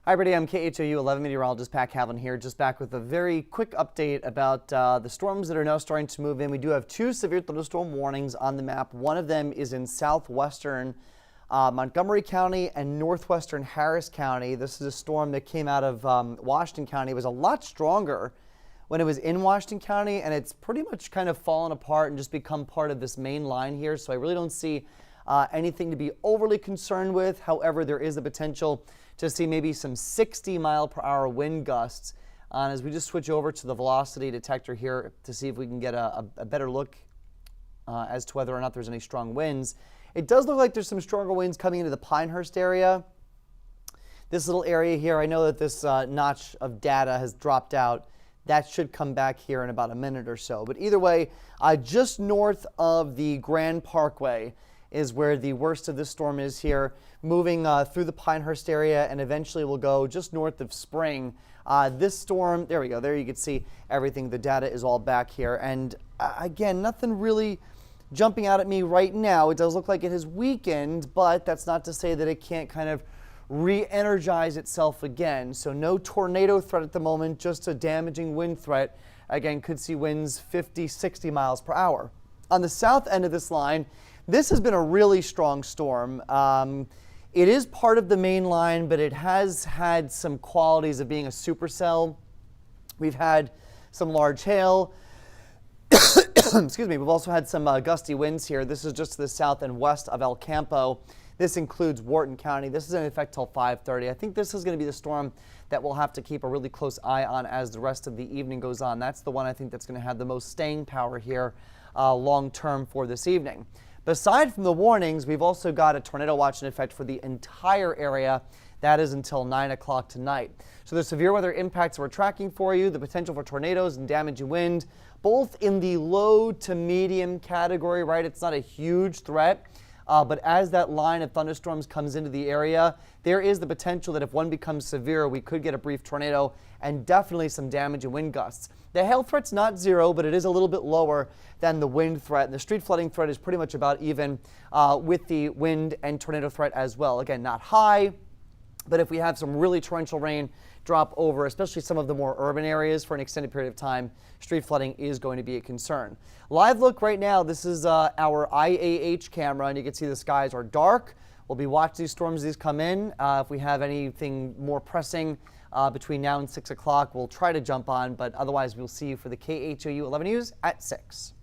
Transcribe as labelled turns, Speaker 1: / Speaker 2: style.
Speaker 1: Hi everybody, I'm KHOU 11 Meteorologist Pat Cavlin here, just back with a very quick update about the storms that are now starting to move in. We do have two severe thunderstorm warnings on the map. One of them is in southwestern Montgomery County and northwestern Harris County. This is a storm that came out of Washington County. It was a lot stronger when it was in Washington County, and it's pretty much kind of fallen apart and just become part of this main line here. So I really don't see anything to be overly concerned with. However, there is the potential to see maybe some 60-mile-per-hour wind gusts. As we just switch over to the velocity detector here to see if we can get a better look as to whether or not there's any strong winds. It does look like there's some stronger winds coming into the Pinehurst area. This little area here, I know that this notch of data has dropped out. That should come back here in about a minute or so. But either way, just north of the Grand Parkway is where the worst of this storm is here, moving through the Pinehurst area, and eventually will go just north of Spring. This storm, there we go, there you can see everything. The data is all back here. And again, nothing really jumping out at me right now. It does look like it has weakened, but that's not to say that it can't kind of re-energize itself again. So no tornado threat at the moment, just a damaging wind threat. Again, could see winds 50, 60 miles per hour. On the south end of this line, this has been a really strong storm. It is part of the main line, but it has had some qualities of being a supercell. We've had some large hail. Excuse me. We've also had some gusty winds here. This is just to the south and west of El Campo. This includes Wharton County. This is in effect till 5:30. I think this is going to be the storm that we'll have to keep a really close eye on as the rest of the evening goes on. That's the one I think that's going to have the most staying power here long term for this evening. Aside from the warnings, we've also got a tornado watch in effect for the entire area. That is until 9 o'clock tonight. So the severe weather impacts we're tracking for you, the potential for tornadoes and damaging wind, both in the low to medium category, right? It's not a huge threat. But as that line of thunderstorms comes into the area, there is the potential that if one becomes severe, we could get a brief tornado and definitely some damage and wind gusts. The hail threat's not zero, but it is a little bit lower than the wind threat. And the street flooding threat is pretty much about even with the wind and tornado threat as well. Again, not high, but if we have some really torrential rain drop over, especially some of the more urban areas for an extended period of time, street flooding is going to be a concern. Live look right now, this is our IAH camera, and you can see the skies are dark. We'll be watching these storms as these come in. If we have anything more pressing between now and 6 o'clock, we'll try to jump on, but otherwise we'll see you for the KHOU 11 News at 6.